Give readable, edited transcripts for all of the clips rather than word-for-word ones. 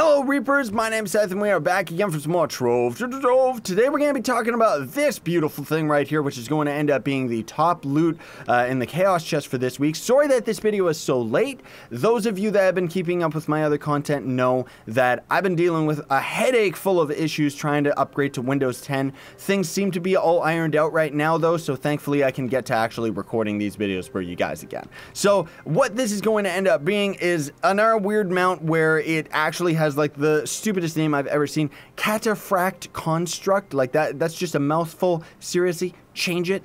Hello Reapers, my name's Seth and we are back again for some more Trove. Today we're going to be talking about this beautiful thing right here, which is going to end up being the top loot in the Chaos chest for this week. Sorry that this video is so late. Those of you that have been keeping up with my other content know that I've been dealing with a headache full of issues trying to upgrade to Windows 10. Things seem to be all ironed out right now though, so thankfully I can get to actually recording these videos for you guys again. So what this is going to end up being is another weird mount where it actually has like the stupidest name I've ever seen. Cataphract Construct, like that's just a mouthful. Seriously, change it.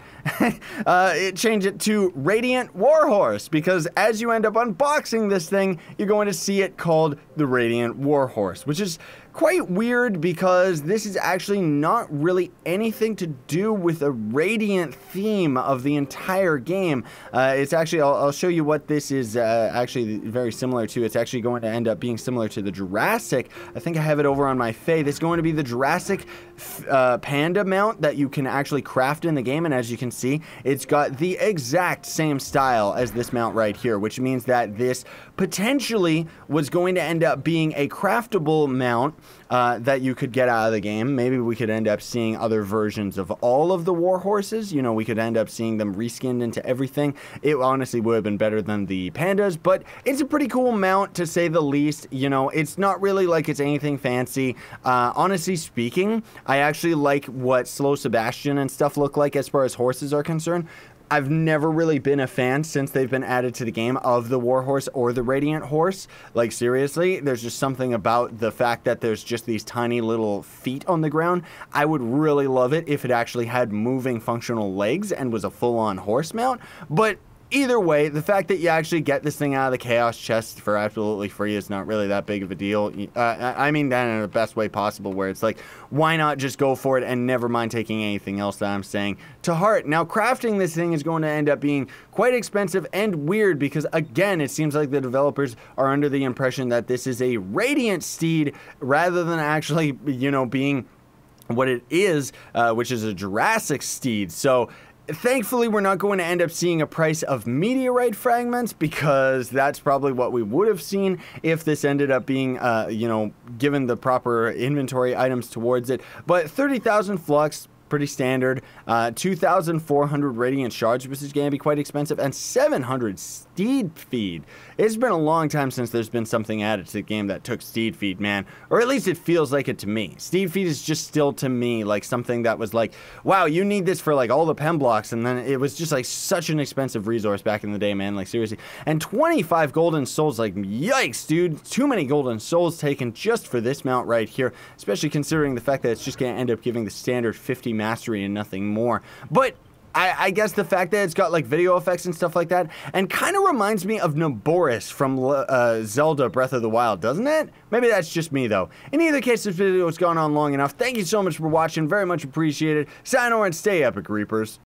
Change it to Radiant Warhorse, because as you end up unboxing this thing, you're going to see it called the Radiant Warhorse, which is quite weird because this is actually not really anything to do with a Radiant theme of the entire game. It's actually, I'll show you what this is actually very similar to. It's actually going to end up being similar to the Jurassic. I think I have it over on my Fae. This is going to be the Jurassic Panda mount that you can actually craft in the game, and as you can see, it's got the exact same style as this mount right here, which means that this potentially was going to end up being a craftable mount that you could get out of the game. Maybe we could end up seeing other versions of all of the Warhorses. You know, we could end up seeing them reskinned into everything. It honestly would have been better than the Pandas, but it's a pretty cool mount to say the least. You know, it's not really like it's anything fancy. Honestly speaking, I actually like what Slow Sebastian and stuff look like as far as horses are concerned. I've never really been a fan since they've been added to the game of the Warhorse or the Radiant Horse. Like seriously, there's just something about the fact that there's just these tiny little feet on the ground. I would really love it if it actually had moving functional legs and was a full-on horse mount, but either way, the fact that you actually get this thing out of the Chaos chest for absolutely free is not really that big of a deal. I mean that in the best way possible, where it's like, why not just go for it and never mind taking anything else that I'm saying to heart. Now, crafting this thing is going to end up being quite expensive and weird because, again, it seems like the developers are under the impression that this is a Radiant steed rather than actually, you know, being what it is, which is a Jurassic steed. So thankfully, we're not going to end up seeing a price of meteorite fragments, because that's probably what we would have seen if this ended up being, you know, given the proper inventory items towards it. But 30,000 flux, pretty standard. 2,400 radiant shards, which is going to be quite expensive, and 700 steed feed. It's been a long time since there's been something added to the game that took steed feed, man. Or at least it feels like it to me. Steed feed is just still to me like something that was like, wow, you need this for like all the pen blocks, and then it was just like such an expensive resource back in the day, man. Like seriously. And 25 golden souls, like yikes, dude. Too many golden souls taken just for this mount right here, especially considering the fact that it's just going to end up giving the standard 50 mastery and nothing more. But I guess the fact that it's got like video effects and stuff like that, and kind of reminds me of Naboris from Zelda Breath of the Wild, doesn't it? Maybe that's just me though. In either case, this video has gone on long enough. Thank you so much for watching, very much appreciated. Sayonara and stay epic, Reapers.